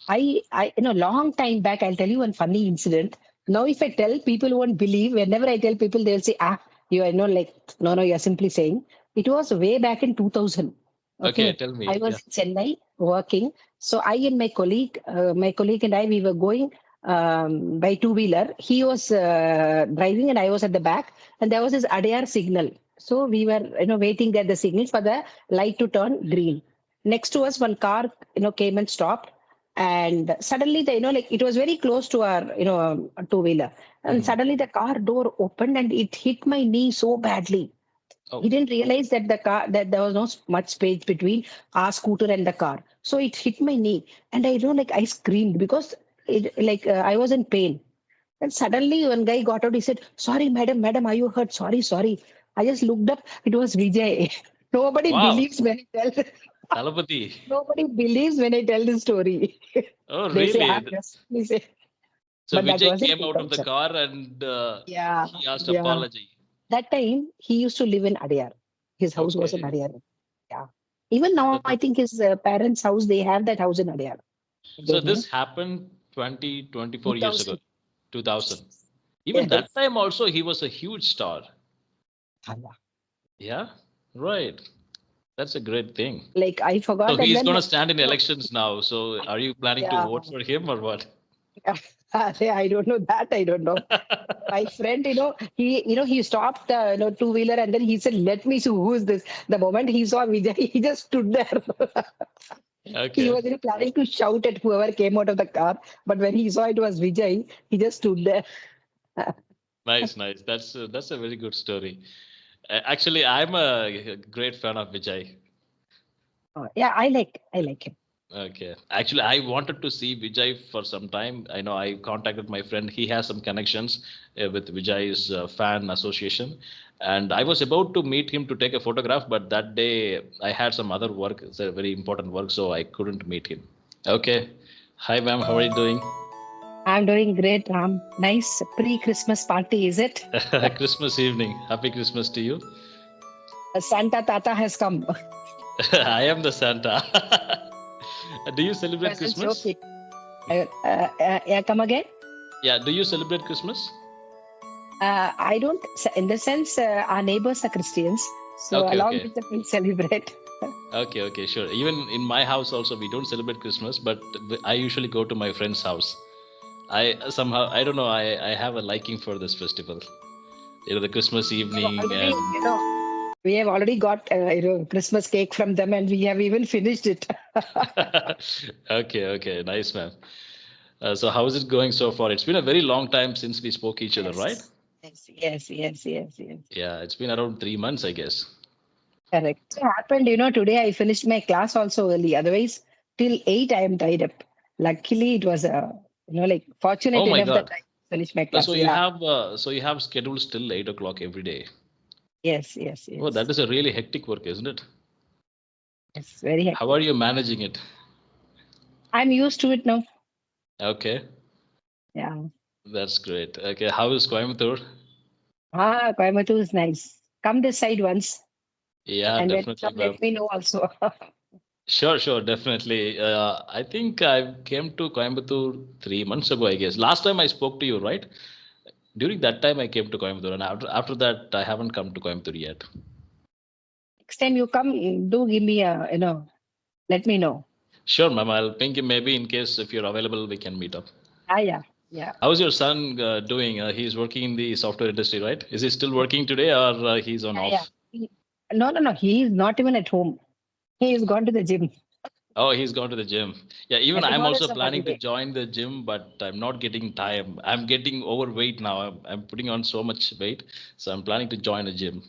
long time back, I'll tell you one funny incident. Now, if I tell, people won't believe. Whenever I tell people, they'll say, no, you're simply saying. It was way back in 2000. Okay, Okay. tell I me. was Yeah. in Chennai working. So I and my colleague and I, we were going by two-wheeler. He was driving and I was at the back. And there was this Adyar signal. So we were, waiting at the signal for the light to turn green. Next to us, one car, came and stopped. And suddenly, it was very close to our, two-wheeler. And Mhm. suddenly the car door opened and it hit my knee so badly. Oh, He didn't realize that there was no much space between our scooter and the car. So it hit my knee. And I screamed because I was in pain. And suddenly one guy got out, he said, "Sorry, madam, are you hurt? Sorry. I just looked up, it was Vijay." Nobody wow. believes when I tell. Talapati. Nobody believes when I tell the story. Oh, They say, really? yes, they say. So But that Vijay was in came out of the 2000. car and Yeah, he asked yeah. apology. That time he used to live in Adyar. His house was in Okay. Adyar. Yeah. Even now, So I think his parents' house, they have that house in Adyar. I so don't know. this happened 24 years ago, 2000. 2000. Even that Yes. time also he was a huge star. Ah, yeah. Yeah, right. That's a great thing. Like I So forgot, and he's then going to stand in you know, elections now. So are you planning to yeah, vote for him or what? I don't know that. I don't know. My friend, he stopped the two wheeler and then he said, "Let me see who is this." The moment he saw Vijay, he just stood there. He Okay. was planning to shout at whoever came out of the car, but when he saw it was Vijay, he just stood there. Nice, nice. That's a very good story. Actually, I'm a great fan of Vijay. Yeah, I like him. Okay. Actually, I wanted to see Vijay for some time. I know I contacted my friend. He has some connections with Vijay's fan association. And I was about to meet him to take a photograph, but that day I had some other work. It's a very important work, so I couldn't meet him. Okay. Hi, ma'am. How are you doing? I'm doing great, Ram. Nice pre-Christmas party, is it? Christmas evening. Happy Christmas to you. Santa Tata has come. I am the Santa. Do you celebrate Presents Christmas? okay. Yeah, come again. Yeah. Do you celebrate Christmas? I don't. In the sense, our neighbors are Christians, so Okay. along Okay. with them we celebrate. Okay, okay, sure. Even in my house also we don't celebrate Christmas, but I usually go to my friend's house. I somehow I don't know I have a liking for this festival. You know, the Christmas We have evening already, and we have already got Christmas cake from them, and we have even finished it. okay, okay, nice man. So how is it going so far? It's been a very long time since we spoke each other, right? Yes, yes. Yeah, it's been around 3 months, I guess. Correct. It happened, today I finished my class also early. Otherwise, till 8 I am tied up. Luckily, it was fortunate Oh my enough that God. I finished my class. So Yeah. you have schedules till 8 o'clock every day. Oh, that Yes. is a really hectic work, isn't it? It's very How are hectic. you managing it? I'm used to it now. Okay. Yeah. That's great. Okay, how is Coimbatore? Coimbatore is nice. Come this side once, Yeah, and when you definitely, come, ma'am. let me know also. Sure, sure, definitely. I think I came to Coimbatore 3 months ago, I guess. Last time I spoke to you, right? During that time, I came to Coimbatore, and after that, I haven't come to Coimbatore yet. Next time you come, do give me let me know. Sure, ma'am. I'll ping you maybe in case if you're available, we can meet up. Yeah. How's your son doing? He's working in the software industry, right? Is he still working today, or he's on Yeah. off? No. He is not even at home. He is gone to the gym. Oh, he's gone to the gym. Yeah, Yeah, even I'm tomorrow also is a planning to holiday. join the gym, but I'm not getting time. I'm getting overweight now. I'm putting on so much weight, so I'm planning to join a gym.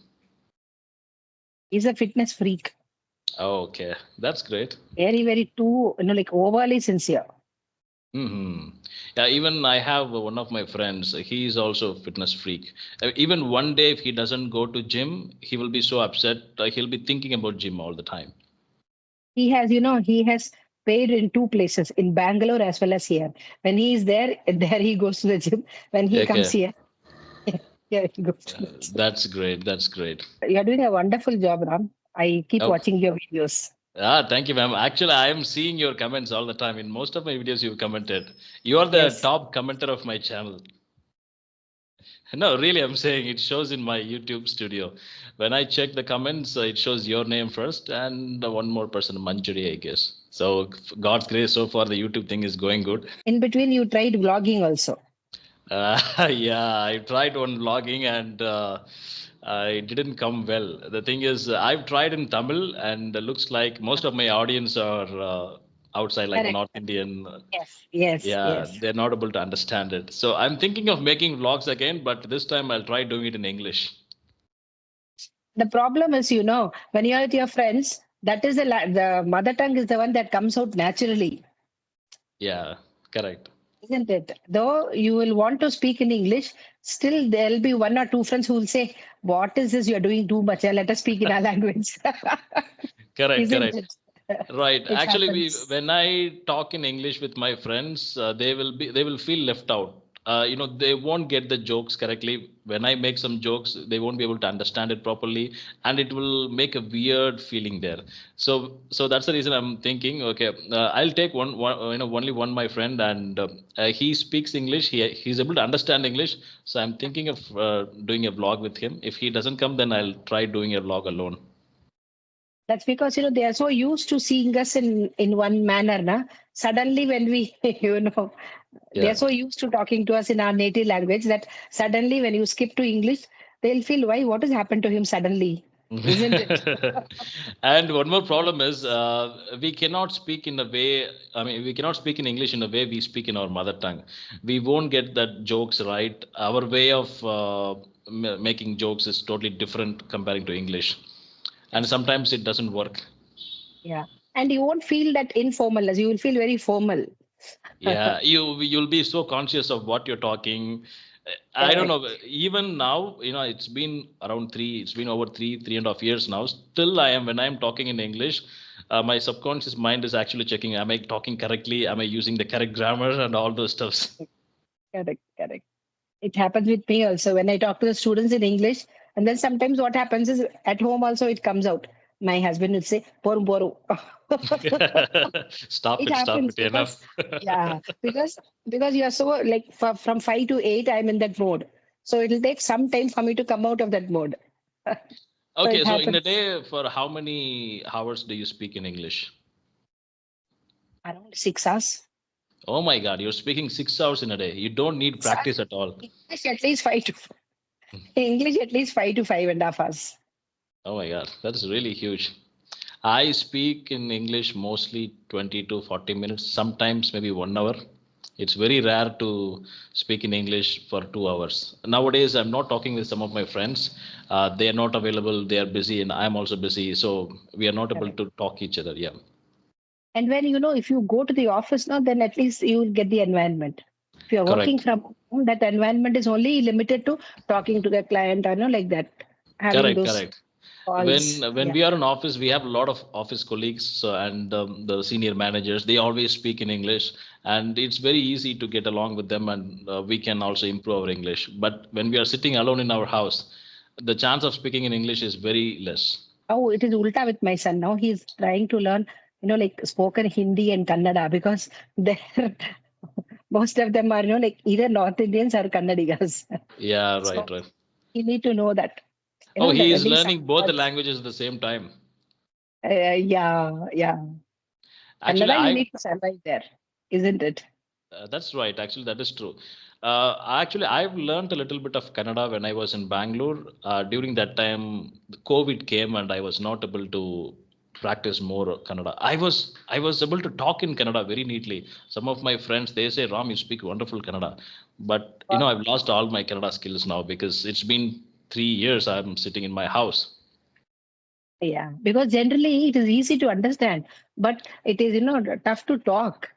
He's a fitness freak. Oh, okay, that's great. Very too, overly sincere. Hmm. Yeah, even I have one of my friends. He's also a fitness freak. Even one day, if he doesn't go to gym, he will be so upset. He'll be thinking about gym all the time. He has paid in two places, in Bangalore as well as here. When he is there he goes to the gym. When he comes Okay, here, here he goes to the gym. that's great. That's great. You're doing a wonderful job, Ram. I keep Oh, watching your videos. Thank you, ma'am. Actually, I am seeing your comments all the time. In most of my videos, you've commented. You are the Yes. top commenter of my channel. No, really, I'm saying it shows in my YouTube studio. When I check the comments, it shows your name first and one more person, Manjuri, I guess. So, God's grace, so far the YouTube thing is going good. In between, you tried vlogging also. Yeah, I tried one vlogging and I didn't come well. The thing is, I've tried in Tamil and it looks like most of my audience are outside, like Correct. North Indian. Yes. Yes. Yeah, Yes. they're not able to understand it. So I'm thinking of making vlogs again, but this time I'll try doing it in English. The problem is, when you're with your friends, that is the mother tongue is the one that comes out naturally, Yeah, correct. isn't it? Though you will want to speak in English, still there'll be one or two friends who will say, "What is this? You're doing too much. Let us speak in our language." Correct, Isn't correct. it? Right. It Actually, happens. when I talk in English with my friends, they will feel left out. They won't get the jokes correctly. When I make some jokes, they won't be able to understand it properly, and it will make a weird feeling there. So that's the reason I'm thinking. Okay, I'll take only one my friend, and he speaks English. He's able to understand English. So I'm thinking of doing a vlog with him. If he doesn't come, then I'll try doing a vlog alone. That's because they are so used to seeing us in one manner, na. Suddenly, when we they Yeah. are so used to talking to us in our native language that suddenly, when you skip to English, they'll feel why what has happened to him suddenly, isn't it? And one more problem is we cannot speak in a way. I mean, we cannot speak in English in a way we speak in our mother tongue. We won't get that jokes right. Our way of making jokes is totally different comparing to English, and Yes. sometimes it doesn't work. Yeah. And you won't feel that informalness. You will feel very formal. Yeah, you'll be so conscious of what you're talking. I don't Correct. know. Even now, it's been around three. It's been over 3.5 years now. Still, I am when I'm talking in English, my subconscious mind is actually checking: am I talking correctly? Am I using the correct grammar and all those stuffs? Correct. Correct. It happens with me also when I talk to the students in English. And then sometimes what happens is at home also it comes out. My husband would say, Poru Poru. Stop It it! Stop happens it! Enough. because, yeah, because you are so like from 5 to 8, I'm in that mode. So it'll take some time for me to come out of that mode. So it Okay, so in a happens day, for how many hours do you speak in English? around 6 hours. Oh my God, you're speaking 6 hours in a day. You don't need 6 hours. practice at all. English at least English at least 5 to 5.5 hours. Oh my God, that's really huge. I speak in English mostly 20 to 40 minutes, sometimes maybe 1 hour. It's very rare to speak in English for 2 hours. Nowadays, I'm not talking with some of my friends. They are not available, they are busy, and I'm also busy. So we are not able Correct. to talk each other. Yeah, And when if you go to the office now, then at least you will get the environment. If you're working correct. from home, that environment is only limited to talking to the client, like that, having Correct, those correct. calls. When Yeah, we are in office, we have a lot of office colleagues and the senior managers. They always speak in English, and it's very easy to get along with them, and we can also improve our English. But when we are sitting alone in our house, the chance of speaking in English is very less. oh, it is ulta with my son now. He's trying to learn, like spoken Hindi and Kannada because they're most of them are, like either North Indians or Kannadigas. Yeah, right, So right. you need to know that, Oh, he at is least some learning both the words. languages at the same time. Yeah, yeah. Actually, Kannada, you I need to survive there, isn't it? That's right. Actually, that is true. I've learned a little bit of Kannada when I was in Bangalore. During that time, the COVID came, and I was not able to practice more Kannada. I was able to talk in Kannada very neatly. Some of my friends they say, "Ram, you speak wonderful Kannada," but I've lost all my Kannada skills now because it's been 3 years I'm sitting in my house. Yeah, because generally it is easy to understand, but it is, tough to talk.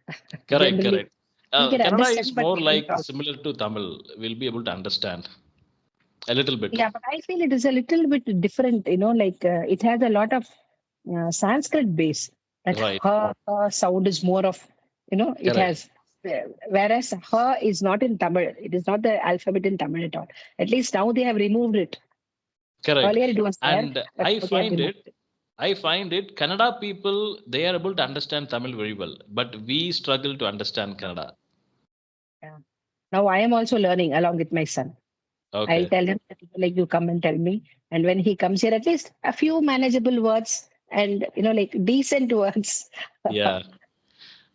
Correct, Generally, correct. we can Kannada is understand, but more we can like talk. similar to Tamil. We'll be able to understand a little bit. Yeah, but I feel it is a little bit different, like it has a lot of Sanskrit base. That Right. her sound is more of, it Correct. has, whereas her is not in Tamil. It is not the alphabet in Tamil at all. At least now they have removed it. Correct. Earlier it was there, And but I now they have find removed it it. I find it Kannada people they are able to understand Tamil very well, but we struggle to understand Kannada. Yeah. Now I am also learning along with my son. I'll Okay. tell him that, like, you come and tell me. And when he comes here, at least a few manageable words and, like, decent words. Yeah.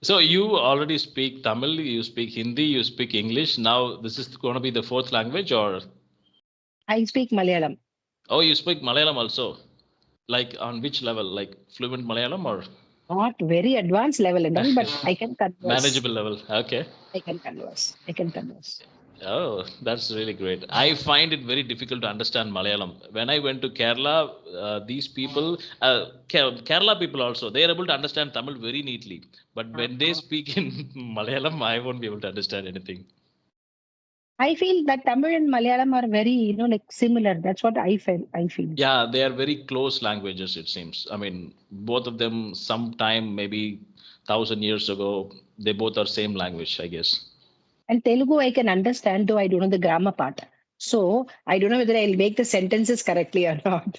So you already speak Tamil, you speak Hindi, you speak English. Now this is going to be the fourth language, or I speak Malayalam. oh, you speak Malayalam also. Like on which level? Like fluent Malayalam or Not very advanced level and all, but I can converse. manageable level? Okay. I can converse. I can converse. Oh, that's really great. I find it very difficult to understand Malayalam. When I went to Kerala, these people, Kerala people also, they are able to understand Tamil very neatly. But when they speak in Malayalam, I won't be able to understand anything. I feel that Tamil and Malayalam are very, like similar. That's what I feel. Yeah, they are very close languages, it seems. I mean, both of them, sometime maybe 1,000 years ago, they both are same language, I guess. And Telugu I can understand, though I don't know the grammar part. So I don't know whether I'll make the sentences correctly or not.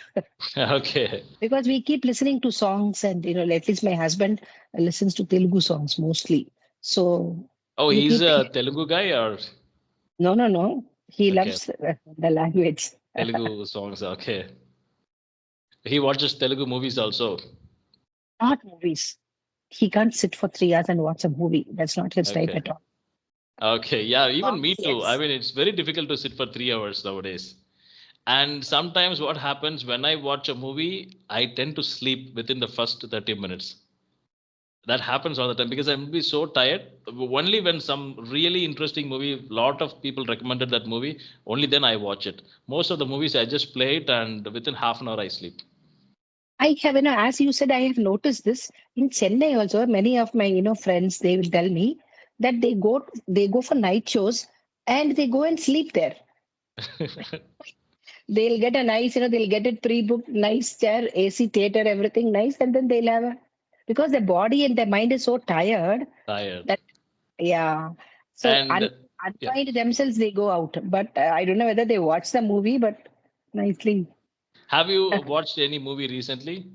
Okay. Because we keep listening to songs, and at least my husband listens to Telugu songs mostly. So Oh, we he's keep a Telugu guy or no. He okay, loves the language. Telugu songs. Okay. He watches Telugu movies also. Not movies. He can't sit for 3 hours and watch a movie. That's not his type Okay. at all. Okay. Yeah, even Songs, me too. I yes. mean, it's very difficult to sit for 3 hours nowadays. And sometimes what happens when I watch a movie, I tend to sleep within the first 30 minutes. That happens all the time because I'm be so tired. Only when some really interesting movie, lot of people recommended that movie, only then I watch it. Most of the movies I just play it and within half an hour I sleep. I have, as you said, I have noticed this in Chennai also. Many of my, friends, they will tell me that they go for night shows and they go and sleep there. They'll get a nice, they'll get it pre-booked, nice chair, AC theater, everything nice, and then they'll have because their body and their mind is so tired Tired. that, yeah. So And yeah. unwind themselves, they go out. But I don't know whether they watch the movie, but nicely. Have you watched any movie recently?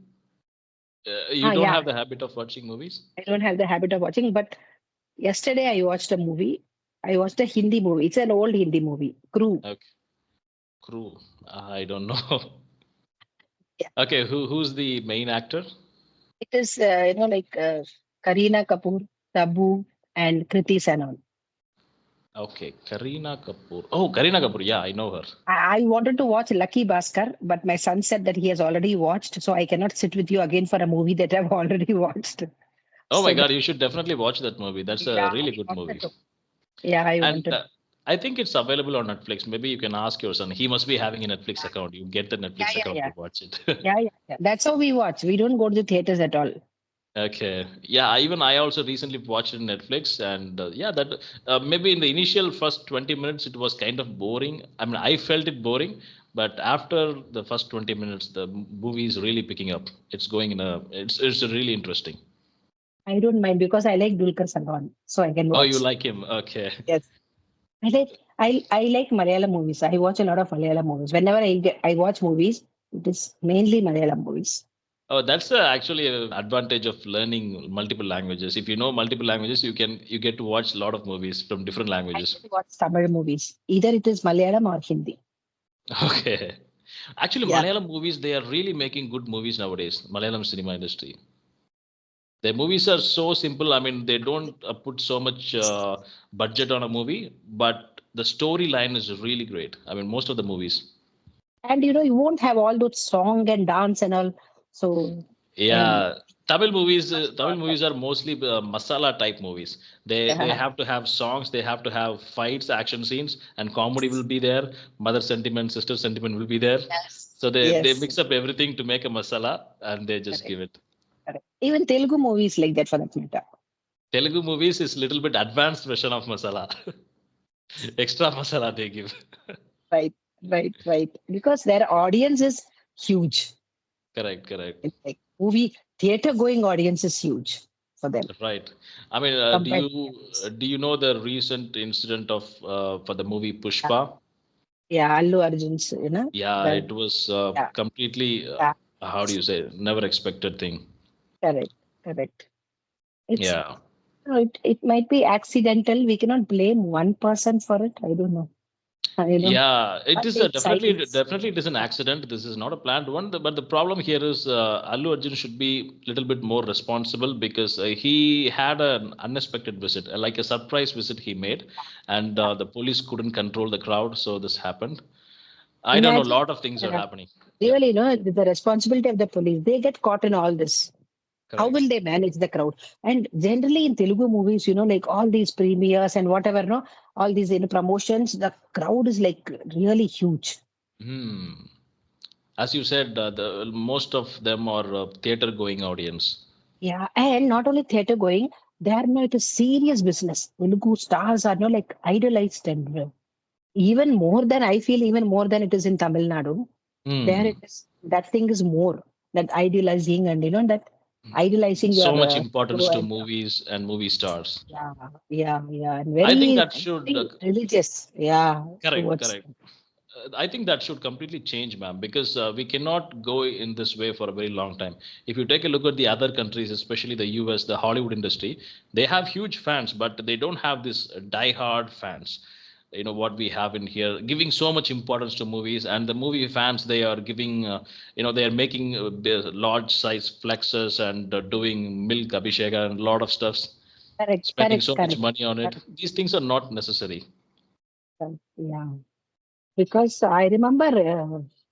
You don't Yeah, have the habit of watching movies? I don't have the habit of watching, but yesterday I watched a movie. I watched a Hindi movie. It's an old Hindi movie, Crew. Okay. Crew. I don't know. Yeah. Okay, who's the main actor? It is, like Kareena Kapoor, Tabu, and Kriti Sanon. Okay, Kareena Kapoor. Oh, Kareena Kapoor. Yeah, I know her. I wanted to watch Lucky Bhaskar, but my son said that he has already watched, so I cannot sit with you again for a movie that I've already watched. Oh my So God, you should definitely watch that movie. That's a yeah, really I good movie. wanted to. Yeah, I And wanted. I think it's available on Netflix. Maybe you can ask your son. He must be having a Netflix account. You get the Yeah, Netflix yeah, account yeah, to watch it. yeah. That's how we watch. We don't go to the theaters at all. Okay. Yeah, even I also recently watched it on Netflix, and yeah, that maybe in the initial first 20 minutes it was kind of boring. I mean, I felt it boring, but after the first 20 minutes, the movie is really picking up. It's going in a, it's really interesting. I don't mind because I like Dulquer Salwan, so I can Oh, you watch. like him? Okay. Yes. I like Malayalam movies. I watch a lot of Malayalam movies. Whenever I watch movies, it is mainly Malayalam movies. Oh, that's actually an advantage of learning multiple languages. If you know multiple languages, you get to watch a lot of movies from different I languages. don't watch Tamil movies. Either it is Malayalam or Hindi. Okay. Actually, Yeah. Malayalam movies, they are really making good movies nowadays. Malayalam cinema industry. Their movies are so simple. I mean, they don't put so much budget on a movie, but the storyline is really great. I mean, most of the movies. And you won't have all those song and dance and all. So, and Yeah, Tamil movies are mostly masala type movies. They yeah, have to have songs, they have to have fights, action scenes, and comedy will be there. Mother sentiment, sister sentiment will be there. yes, So they yes, mix up everything to make a masala, and they just correct, give it. correct. Even Telugu movies like that for that matter. Telugu movies is little bit advanced version of masala. Extra masala they give. Right, right. Because their audience is huge. Correct, correct. It's like movie theater going audience is huge for them Right. I mean, compared to others. do you know the recent incident of for the movie Yeah, Pushpa? yeah, Allu Arjun's, Yeah, the it was yeah, completely yeah. how do you say, never expected thing. Correct, correct. It's Yeah. it might be accidental. We cannot blame one person for it. I don't know. Yeah, it One is day a it's silence. definitely it is an accident. This is not a planned one. But the problem here is Allu Arjun should be a little bit more responsible because he had an unexpected visit, like a surprise visit he made, and Yeah. the police couldn't control the crowd, so this happened. I don't know. A Imagine, lot of things are uh, happening. Yeah, really, the responsibility of the police. They get caught in all this. How correct. will they manage the crowd? And generally in Telugu movies, like all these premieres and whatever, no, all these promotions, the crowd is like really huge. Hmm. As you said, the most of them are theater going audience. Yeah, and not only theater going, they are not a serious business. Telugu stars are no like idolized and even more than I feel, even more than it is in Tamil Nadu. There Hmm. it is. That thing is more that idealizing and that idolizing your So much hero importance to and movies and movie stars. yeah, yeah, yeah, and I think very, that should very religious. Yeah, correct, towards. correct. I think that should completely change, ma'am, because we cannot go in this way for a very long time. If you take a look at the other countries, especially the US, the Hollywood industry, they have huge fans, but they don't have this die-hard fans. You know what we have in here, giving so much importance to movies, and the movie fans they are giving, they are making large size flexes and doing milk abhisheka and a lot of stuffs, Correct, spending correct, so much correct, money on it. correct, These things are not necessary. correct. Yeah, because I remember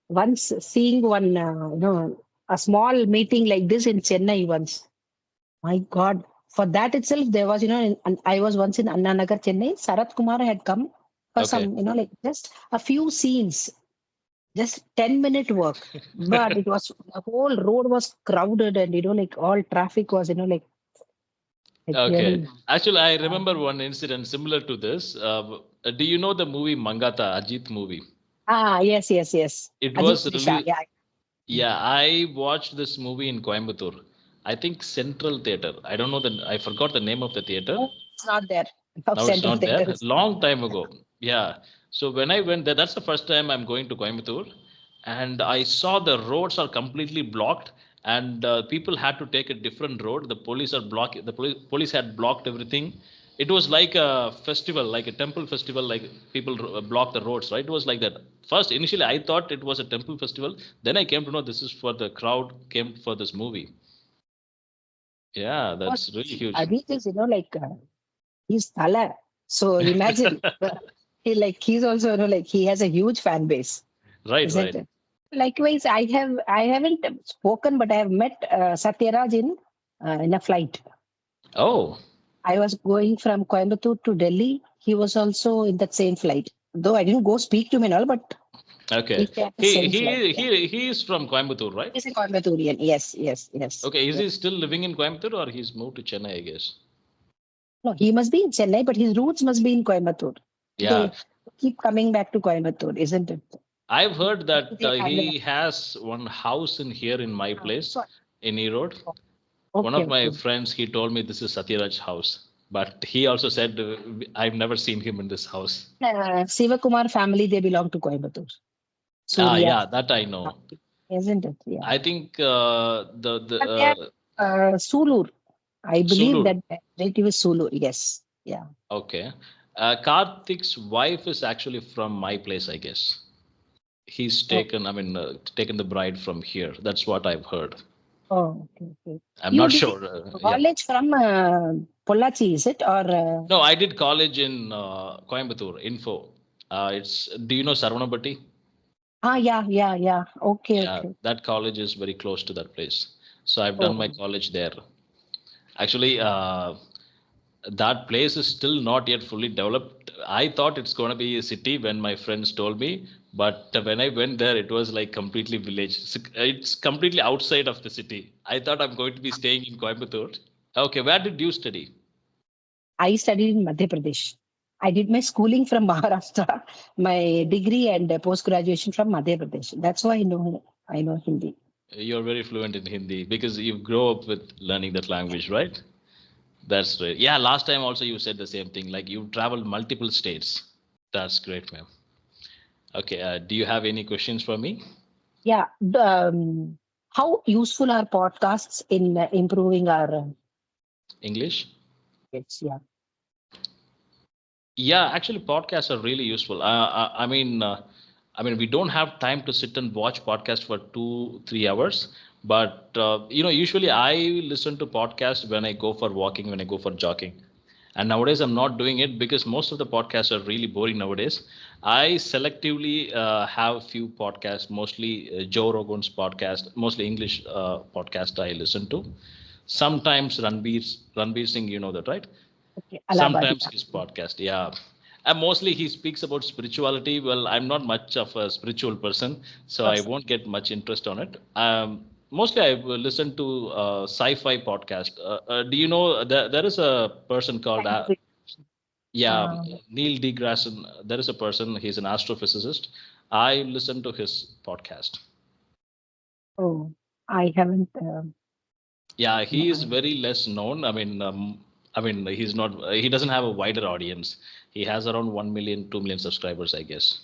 once seeing one, a small meeting like this in Chennai once. My God, for that itself, there was, and I was once in Anna Nagar, Chennai. Sarath Kumar had come for Okay. some, like just a few scenes, just 10-minute work. But it was, the whole road was crowded and, like all traffic was, like Okay. really. Actually, I uh, remember one incident similar to this. Do you know the movie Mangata, Ajit movie? yes, yes, yes. It Ajit was Disha, really, yeah. yeah, I watched this movie in Coimbatore. I think Central Theater. I don't know I forgot the name of the theater. No, it's not there. Of Now it's Central not Theatre there. is Long time ago. Yeah. So when I went there, that's the first time I'm going to Coimbatore, and I saw the roads are completely blocked, and people had to take a different road. The police are block. The police had blocked everything. It was like a festival, like a temple festival, like people block the roads, right? It was like that. First, initially, I thought it was a temple festival. Then I came to know this is for the crowd came for this movie. Yeah, was that's really huge. Ajit is, like he's Thala. So imagine he's also, like he has a huge fan base, Right, isn't right. it? Likewise, I haven't spoken, but I have met Satyaraj in a flight. Oh. I was going from Coimbatore to Delhi. He was also in that same flight. Though I didn't go speak to him and all, but we Okay. shared the He same flight. he Yeah. he he is from Coimbatore, right? He's a Coimbaturian. Yes, yes, yes, Okay. Is yes. he still living in Coimbatore or he's moved to Chennai, I guess? No, he must be in Chennai, but his roots must be in Coimbatore. Yeah. They keep coming back to Coimbatore, isn't it? I've heard Maybe that they have he has one house in here in my place so in E Road. One okay, of my okay. friends, he told me this is Satyaraj's house, but he also said I've never seen him in this house. Sivakumar family, they belong to Coimbatore. Ah, Surya, yeah, that I know. isn't it? Yeah. I think the But they are Sulur. I believe Sulur. that relative is Sulur. Yes. Yeah. Okay. Karthik's wife is actually from my place, I guess. He's Oh, taken, I mean, taken the bride from here. That's what I've heard. oh, okay, okay. I'm You not did sure. Yeah. college from Pollachi, is it? Or No, I did college in Coimbatore, Info. Do you know Sarvanabati? yeah, yeah, yeah. Okay, Yeah, okay. that college is very close to that place. So I've done my Oh, college there. Actually, that place is still not yet fully developed. I thought it's going to be a city when my friends told me, but when I went there, it was like completely village. It's completely outside of the city. I thought I'm going to be staying in Coimbatore. Okay, where did you study? I studied in Madhya Pradesh. I did my schooling from Maharashtra, my degree and post graduation from Madhya Pradesh. That's why I know Hindi. You're very fluent in Hindi because you grow up with learning that language, right? That's right. Yeah, last time also you said the same thing. Like you traveled multiple states. That's great, ma'am. Okay, do you have any questions for me? Yeah. How useful are podcasts in improving our English. kids? Yeah. Yeah, actually, podcasts are really useful. I mean, we don't have time to sit and watch podcast for 2, 3 hours. But usually I listen to podcasts when I go for walking, when I go for jogging. And nowadays I'm not doing it because most of the podcasts are really boring nowadays. I selectively have few podcasts, mostly Joe Rogan's podcast, mostly English podcast I listen to. Sometimes Ranbir Singh, you know that, right? Okay. Allahabadi. Sometimes his podcast, yeah. And mostly he speaks about spirituality. Well, I'm not much of a spiritual person, so I won't get much interest on it. Mostly I will listen to sci-fi podcast. Do you know there is a person called Scientific. yeah, Um, Neil deGrasse? There is a person. He's an astrophysicist. I listen to his podcast. oh, I haven't. Yeah, No, he is very less known. I mean, he's not. He doesn't have a wider audience. He has around 1 million, 2 million subscribers, I guess.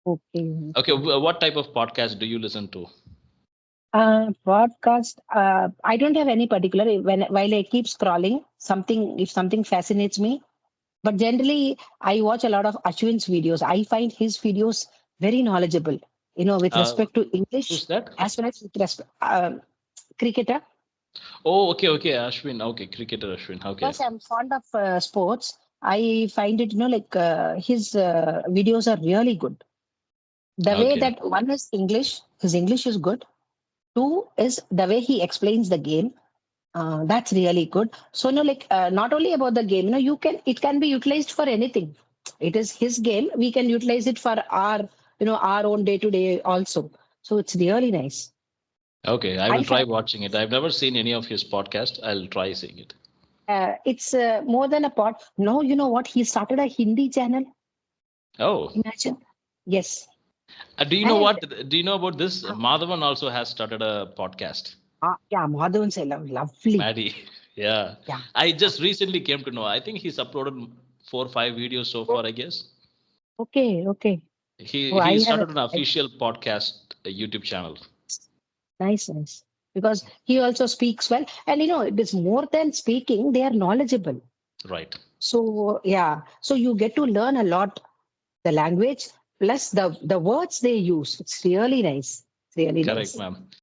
okay. Okay, Okay. what type of podcast do you listen to? Podcast. I don't have any particular. When while I keep scrolling, something if something fascinates me. But generally, I watch a lot of Ashwin's videos. I find his videos very knowledgeable. With Uh, respect to English who's that? as well as with respect cricketer. Oh, okay, okay, Ashwin. Okay, cricketer Ashwin. Okay, Because I'm fond of sports, I find it, like his videos are really good. The way okay, that one is English, his English is good. Two is the way he explains the game. That's really good. So, like not only about the game, it can be utilized for anything. It is his game. We can utilize it for our own day to day also. So it's really nice. okay. I I will try find watching it. I've never seen any of his podcast. I'll try seeing it. it's more than a pot. No, you know what? He started a Hindi channel. Oh, Imagine. Yes. do you know And what? Do you know about this? Madhavan also has started a podcast. yeah, Madhavan Sailor, lovely. Maddie, yeah. Yeah. I just recently came to know. I think he's uploaded 4 or 5 videos so far, I guess. Okay, okay. Oh, He I have started an a official podcast YouTube channel. nice, nice. Because he also speaks well. And it is more than speaking, they are knowledgeable. Right. So yeah. So you get to learn a lot the language plus the words they use. It's really nice. It's really Correct, nice. ma'am.